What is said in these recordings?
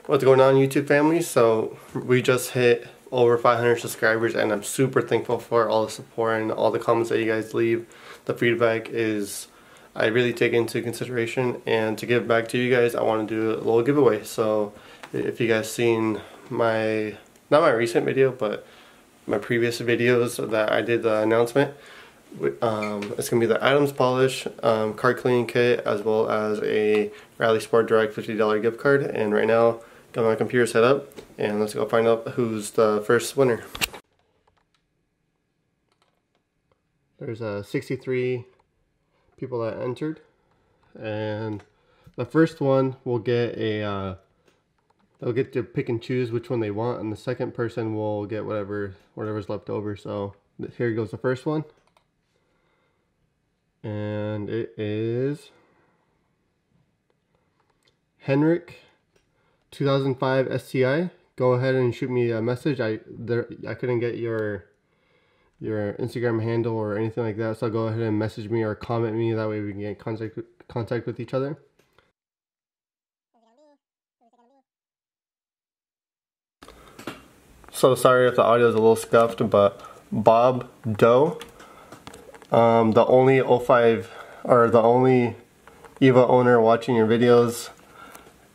What's going on, YouTube family? So we just hit over 500 subscribers and I'm super thankful for all the support and all the comments that you guys leave. The feedback is, I really take into consideration, and to give back to you guys, I want to do a little giveaway. So if you guys seen my, not my recent video, but my previous videos that I did the announcement, it's going to be the items polish, car cleaning kit, as well as a Rally Sport Direct $50 gift card. And right now, got my computer set up, and let's go find out who's the first winner. There's 63 people that entered, and the first one will get a they'll get to pick and choose which one they want, and the second person will get whatever's left over. So here goes the first one, and it is Henrik 2005 STI. Go ahead and shoot me a message. I couldn't get your Instagram handle or anything like that, so go ahead and message me or comment me. That way we can get contact with each other. So sorry if the audio is a little scuffed, but Bob Doe, the only 05 or the only EVA owner watching your videos,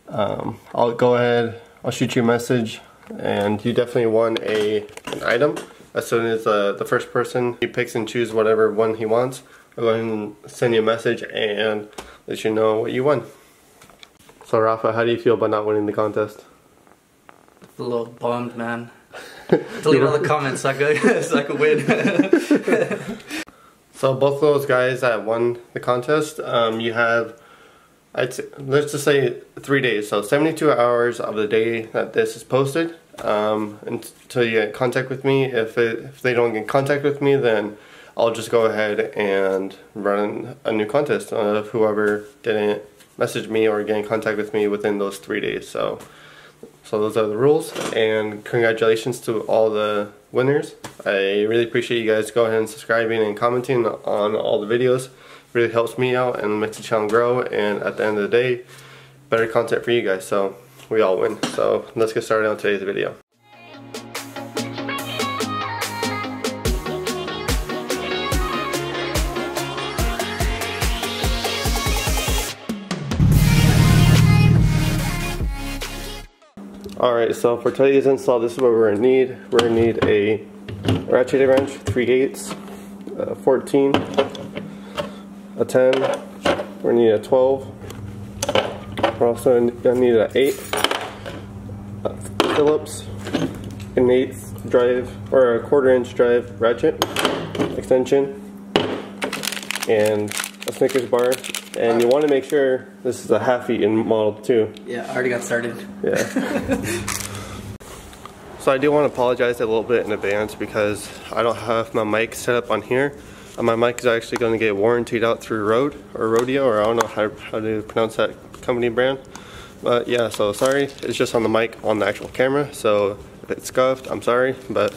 I'll go ahead, I'll shoot you a message, and you definitely won an item. As soon as the first person, he picks and chooses whatever one he wants, I'll go ahead and send you a message and let you know what you won. So Rafa, how do you feel about not winning the contest? A little bummed, man. Delete all the comments so I could win. So both of those guys that won the contest, you have, let's just say 3 days, so 72 hours of the day that this is posted, until you get in contact with me. If they don't get in contact with me, then I'll just go ahead and run a new contest of whoever didn't message me or get in contact with me within those 3 days. So those are the rules, and congratulations to all the winners. I really appreciate you guys go ahead and subscribing and commenting on all the videos. It really helps me out and makes the channel grow, and at the end of the day, better content for you guys, so we all win. So let's get started on today's video. Alright, so for today's install, this is what we're going to need. We're going to need a ratchet wrench, 3/8, 14, a 10, we're going to need a 12, we're also going to need an 8, Phillips, an 1/8 drive, or a 1/4" drive ratchet extension, and a Snickers bar. And you want to make sure this is a half-eaten model too. Yeah, I already got started. Yeah. So I do want to apologize a little bit in advance because I don't have my mic set up on here. My mic is actually going to get warrantied out through Rodeo, or I don't know how to pronounce that company brand. But yeah, so sorry, it's just on the mic on the actual camera. So if it's scuffed, I'm sorry, but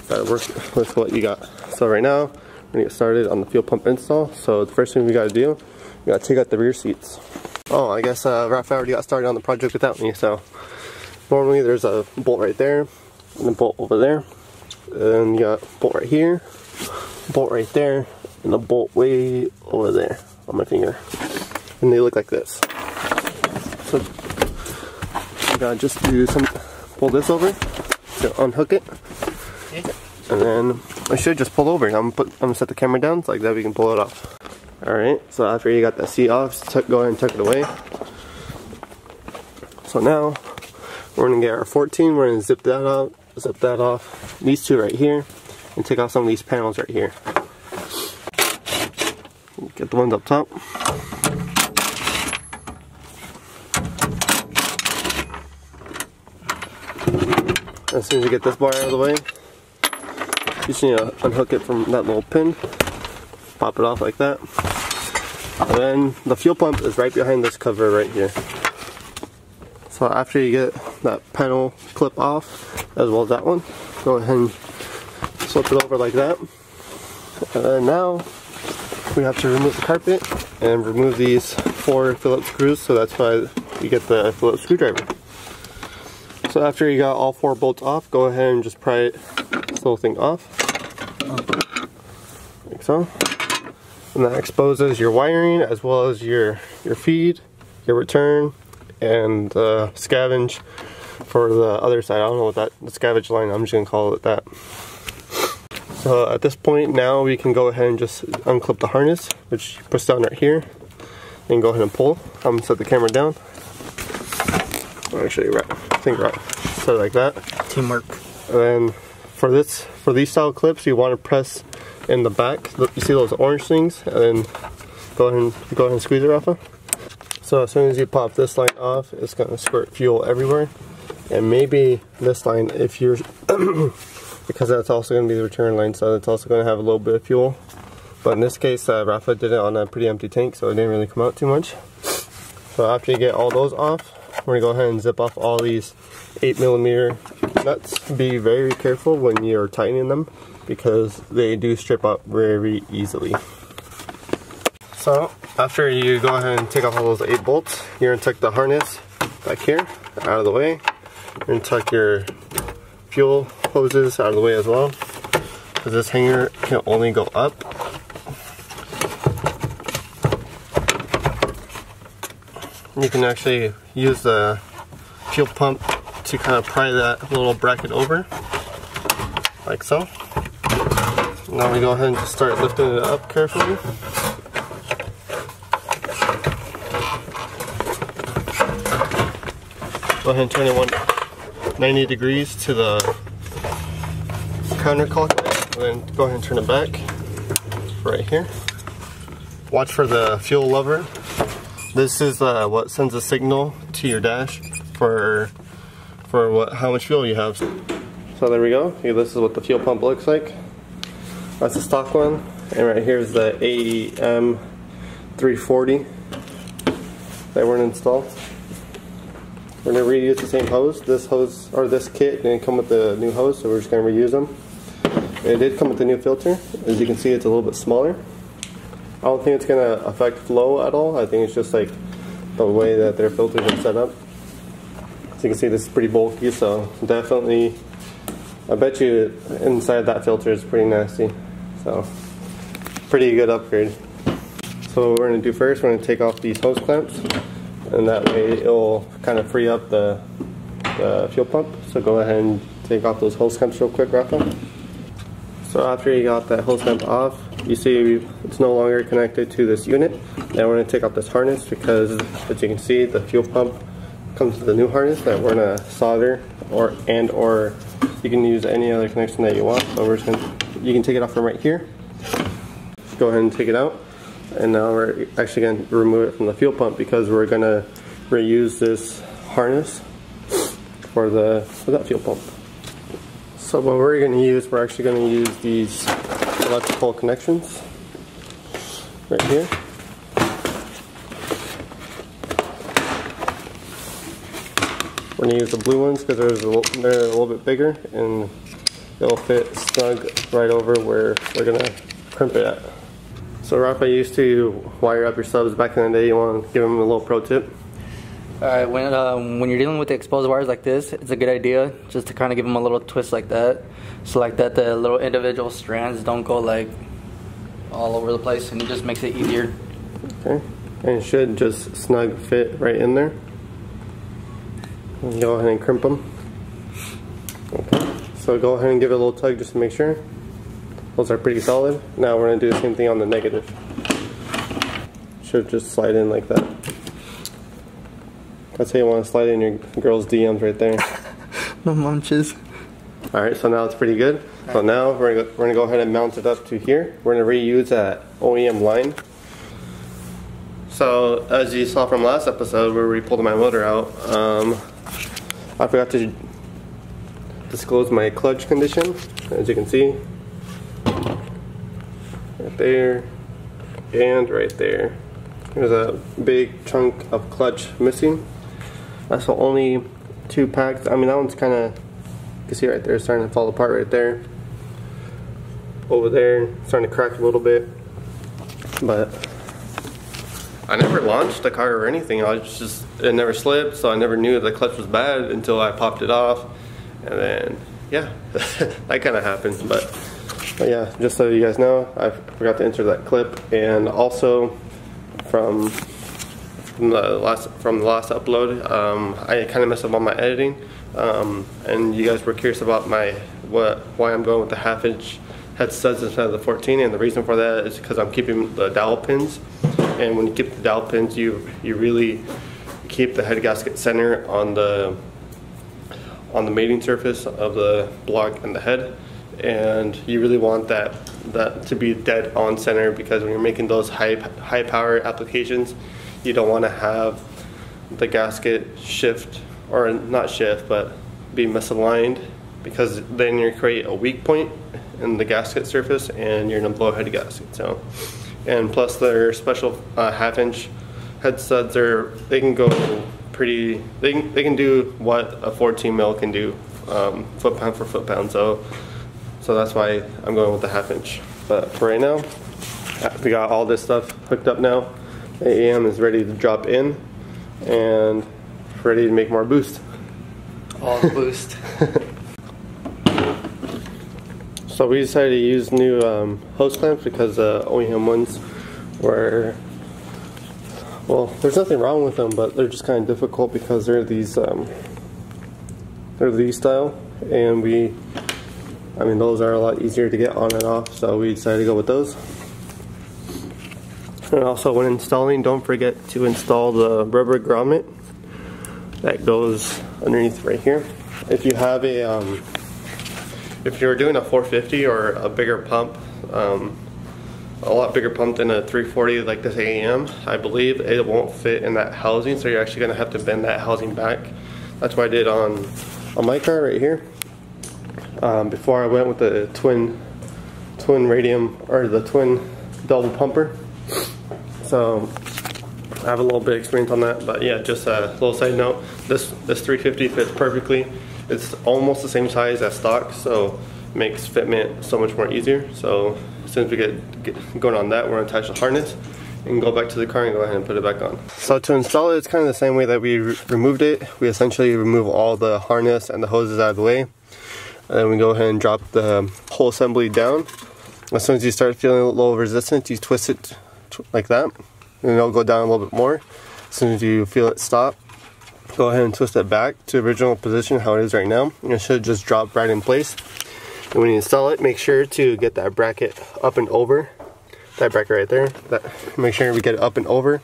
gotta work with what you got. So right now, we're gonna get started on the fuel pump install. So the first thing we gotta do, we gotta take out the rear seats. Oh, I guess Raph already got started on the project without me. So normally there's a bolt right there, and a bolt over there, and you got a bolt right here, bolt right there, and a bolt way over there on my finger. And they look like this. So you gotta just pull this over to unhook it, and then I should just pull over. I'm gonna set the camera down so like that we can pull it off. Alright, so after you got that seat off, go ahead and tuck it away. So now we're gonna get our 14, we're gonna zip that off, these two right here, and take off some of these panels right here. Get the ones up top. As soon as you get this bar out of the way, you just need to unhook it from that little pin, pop it off like that. And then the fuel pump is right behind this cover right here. So after you get that panel clip off, as well as that one, go ahead and flip it over like that. And then now we have to remove the carpet and remove these 4 Phillips screws, so that's why you get the Phillips screwdriver. So after you got all 4 bolts off, go ahead and just pry this whole thing off. Like so. And that exposes your wiring as well as your feed, your return, and scavenge for the other side. I don't know what the scavenge line, I'm just gonna call it that. So at this point now we can go ahead and just unclip the harness, which you push down right here, and go ahead and pull. I'm gonna set the camera down. Actually, I think right, set it like that. Teamwork. And then for these style clips, you want to press in the back. You see those orange things, and then go ahead and squeeze it, Rafa. So as soon as you pop this line off, it's gonna squirt fuel everywhere. And maybe this line, if you're because that's also gonna be the return line, so it's also gonna have a little bit of fuel. But in this case, Rafa did it on a pretty empty tank, so it didn't really come out too much. So after you get all those off, we're gonna go ahead and zip off all these 8mm nuts. Be very careful when you're tightening them because they do strip up very easily. So after you go ahead and take off all those 8 bolts, you're gonna tuck the harness back here out of the way, and tuck your fuel hoses out of the way as well, because this hanger can only go up. You can actually use the fuel pump to kind of pry that little bracket over, like so. Now we go ahead and just start lifting it up carefully. Go ahead and turn it 190 degrees to the counterclockwise, and then go ahead and turn it back right here. Watch for the fuel lever. This is what sends a signal to your dash for how much fuel you have. So there we go. Here, this is what the fuel pump looks like. That's the stock one, and right here is the AEM 340 that weren't installed. We're going to reuse the same hose. This hose, or this kit, didn't come with the new hose, so we're just going to reuse them. It did come with the new filter. As you can see, it's a little bit smaller. I don't think it's going to affect flow at all. I think it's just like the way that their filters are set up. As you can see, this is pretty bulky, so definitely, I bet you inside that filter is pretty nasty. So, pretty good upgrade. So what we're going to do first, we're going to take off these hose clamps, and that way it'll kind of free up the fuel pump. So go ahead and take off those hose clamps real quick, Rafa. So after you got that hose clamp off, you see it's no longer connected to this unit. Now we're going to take off this harness because, as you can see, the fuel pump comes with the new harness that we're going to solder, or you can use any other connection that you want. So we're just going to, you can take it off from right here. Just go ahead and take it out. And now we're actually going to remove it from the fuel pump because we're going to reuse this harness for that fuel pump. So what we're going to use, we're actually going to use these electrical connections right here. We're going to use the blue ones because they're a little bit bigger and it'll fit snug right over where we're going to crimp it at. So Rafa used to wire up your subs back in the day. You want to give them a little pro tip? Alright, when you're dealing with the exposed wires like this, it's a good idea just to kind of give them a little twist like that. So like that the little individual strands don't go like all over the place, and it just makes it easier. Okay, and it should just snug fit right in there. And go ahead and crimp them. Okay, so go ahead and give it a little tug just to make sure. Those are pretty solid. Now we're going to do the same thing on the negative. Should just slide in like that. That's how you want to slide in your girl's DMs right there. No munches. Alright, so now it's pretty good. So now we're going to go ahead and mount it up to here. We're going to reuse that OEM line. So as you saw from last episode where we pulled my motor out, I forgot to disclose my clutch condition. As you can see, right there and right there. There's a big chunk of clutch missing. That's the only 2 packs. I mean, that one's kind of, you can see right there, it's starting to fall apart right there. Over there, starting to crack a little bit. But I never launched the car or anything. It's it never slipped, so I never knew the clutch was bad until I popped it off, and then yeah, that kind of happened. But yeah, just so you guys know, I forgot to enter that clip, and also from the last upload, I kind of messed up on my editing, and you guys were curious about why I'm going with the 1/2 inch head studs instead of the 14, and the reason for that is because I'm keeping the dowel pins, and when you keep the dowel pins, you really keep the head gasket center on the mating surface of the block and the head, and you really want that to be dead on center, because when you're making those high power applications, you don't want to have the gasket shift, or not shift, but be misaligned, because then you create a weak point in the gasket surface and you're gonna blow a head gasket. So, and plus their special 1/2 inch head studs they can go pretty, they can do what a 14 mil can do, foot pound for foot pound. So that's why I'm going with the 1/2 inch. But for right now, we got all this stuff hooked up now. AEM is ready to drop in and ready to make more boost. All the boost. So we decided to use new hose clamps because the OEM ones were, well, there's nothing wrong with them, but they're just kind of difficult because they're these style, and those are a lot easier to get on and off, so we decided to go with those. And also, when installing, don't forget to install the rubber grommet that goes underneath right here. If you have if you're doing a 450 or a bigger pump, a lot bigger pump than a 340 like this AEM, I believe it won't fit in that housing, so you're actually going to have to bend that housing back. That's what I did on my car right here. Before I went with the twin radium, or the twin double pumper. So I have a little bit of experience on that, but yeah, just a little side note, this 350 fits perfectly. It's almost the same size as stock, so it makes fitment so much more easier. So as soon as we get going on that, we're going to attach the harness and go back to the car and go ahead and put it back on. So to install it, it's kind of the same way that we removed it. We essentially remove all the harness and the hoses out of the way, and then we go ahead and drop the whole assembly down. As soon as you start feeling a little resistance, you twist it like that, and it'll go down a little bit more. As soon as you feel it stop, go ahead and twist it back to the original position, how it is right now, and it should just drop right in place. And when you install it, make sure to get that bracket up and over. That bracket right there, make sure we get it up and over.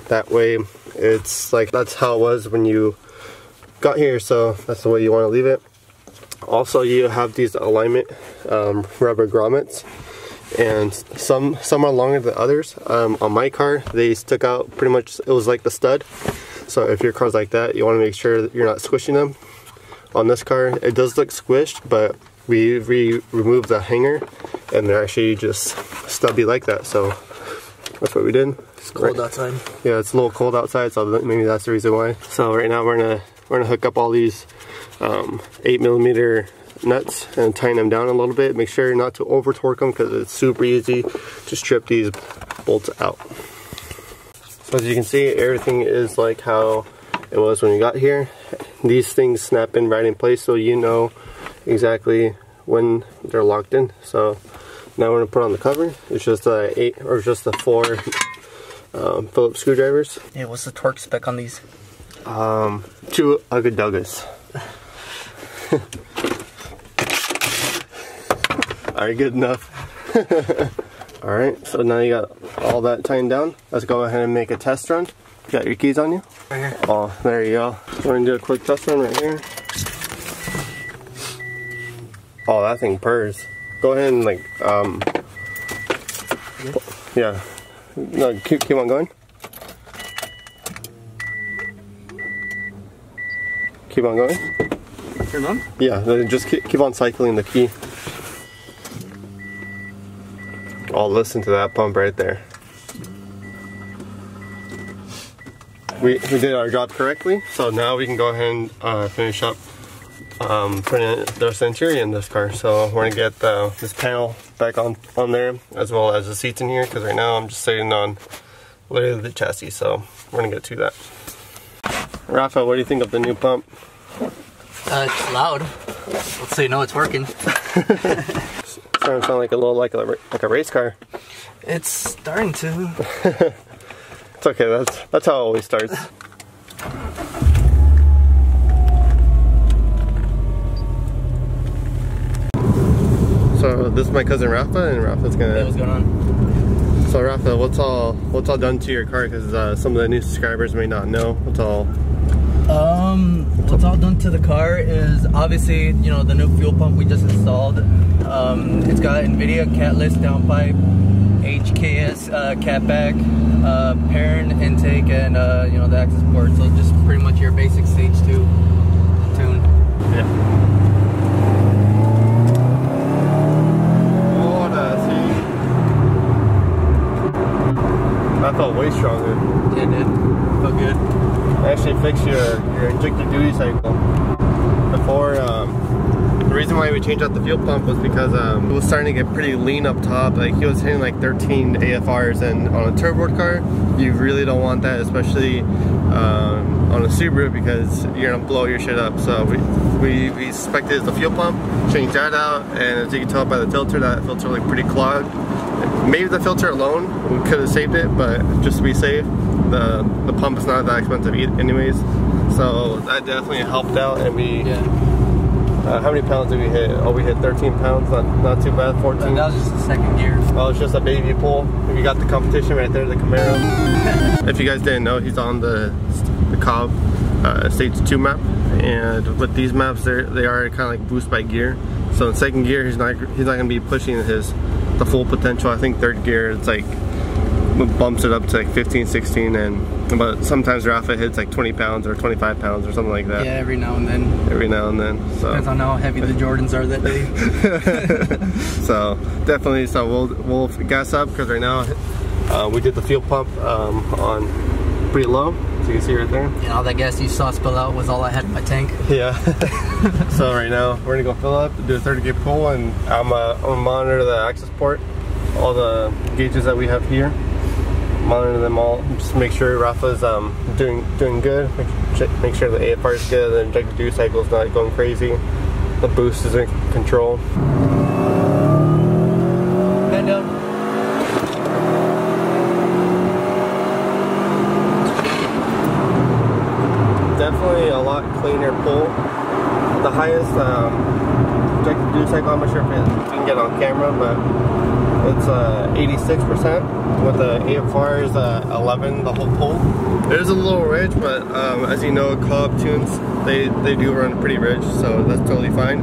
That way it's like, that's how it was when you got here, so that's the way you want to leave it. Also, you have these alignment rubber grommets, and some are longer than others. On my car, they stuck out pretty much, it was like the stud. So if your car's like that, you want to make sure that you're not squishing them. On this car, it does look squished, but we removed the hanger, and they're actually just stubby like that. So that's what we did. It's cold outside. Yeah, it's a little cold outside, so maybe that's the reason why. So right now we're gonna hook up all these 8mm nuts and tighten them down a little bit. Make sure not to over torque them, because it's super easy to strip these bolts out. So as you can see, everything is like how it was when you got here. These things snap in right in place, so you know exactly when they're locked in. So now we're gonna put on the cover. It's just a 4 Phillips screwdrivers. Yeah, what's the torque spec on these? 2 Ugga-Duggas. Alright, good enough. Alright, so now you got all that tightened down. Let's go ahead and make a test run. You got your keys on you? Right here. Oh, there you go. We're gonna do a quick test run right here. Oh, that thing purrs. Go ahead and like, yeah. No, keep on going. Keep on going. Turn on? Yeah, just keep on cycling the key. Oh, listen to that pump right there. We did our job correctly, so now we can go ahead and finish up putting the rest of the interior in this car. So we're gonna get this panel back on there, as well as the seats in here, because right now I'm just sitting on literally the chassis, so we're gonna get to that. Rafa, what do you think of the new pump? It's loud. Let's say no, it's working. Starting to sound like a little like a race car. It's starting to. It's okay. That's how it always starts. So this is my cousin Rafa, and Rafa's gonna. Hey, what's going on? So Rafa, what's all done to your car? Because some of the new subscribers may not know. What's all done to the car is obviously, you know, the new fuel pump we just installed. It's got NVIDIA catalyst downpipe, HKS catback, parent intake, and you know, the access port. So just pretty much your basic stage 2 tune. Yeah. That felt way stronger. Yeah, it did. Felt good. I actually fixed your injector duty cycle. Before, the reason why we changed out the fuel pump was because it was starting to get pretty lean up top. Like, he was hitting like 13 AFRs, and on a turbo car, you really don't want that, especially on a Subaru, because you're gonna blow your shit up. So we suspected the fuel pump, changed that out, and as you can tell by the filter, that filter looked pretty clogged. Maybe the filter alone, we could have saved it, but just to be safe, the pump is not that expensive anyways. So that definitely helped out, and we, how many pounds did we hit? Oh, we hit 13 pounds, not too bad, 14. That was just the second gear. Oh, it's just a baby pull. We got the competition right there, the Camaro. If you guys didn't know, he's on the Cobb Stage 2 map, and with these maps, they are kind of like boost by gear. So in second gear, he's not gonna be pushing the full potential. I think third gear, it's like bumps it up to like 15, 16, but sometimes Rafa hits like 20 pounds or 25 pounds or something like that. Yeah, every now and then. Every now and then. So depends on how heavy the Jordans are that day. So definitely, so we'll gas up, because right now we did the fuel pump on pretty low. So you can see right there. And all that gas you saw spill out was all I had in my tank. Yeah. So right now we're gonna go fill up, do a 30 gauge pull, and I'm gonna monitor the access port, all the gauges that we have here. Monitor them all, just make sure Rafa's doing good. Make sure the AFR is good, the injector duty cycle is not going crazy, the boost is in control. Bend down. Definitely a lot cleaner pull. The highest injector duty cycle, I'm not sure if you can get on camera, but it's 86%, with the AFR is 11 the whole pull. There's a little ridge, but as you know, Cobb tunes, they do run pretty ridge, so that's totally fine.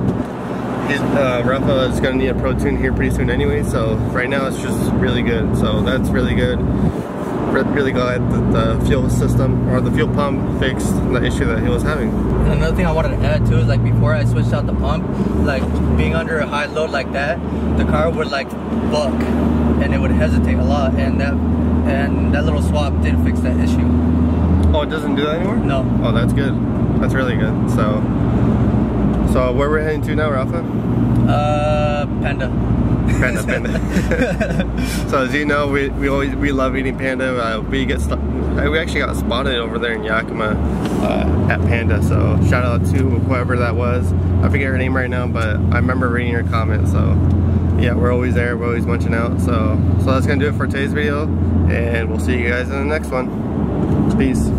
Rafa is going to need a Pro Tune here pretty soon anyway, so right now it's just really good, so that's really good. Really glad that the fuel system, or the fuel pump, fixed the issue that he was having. And another thing I wanted to add too is, like, before I switched out the pump, like being under a high load like that, the car would like buck and it would hesitate a lot, and that little swap did fix that issue. Oh, it doesn't do that anymore? No. Oh, that's good. That's really good. So where we're heading to now, Rafa? Panda. So as you know, we love eating Panda. We actually got spotted over there in Yakima at Panda. So shout out to whoever that was. I forget her name right now, but I remember reading her comment. So yeah, we're always there. We're always munching out. So that's gonna do it for today's video, and we'll see you guys in the next one. Peace.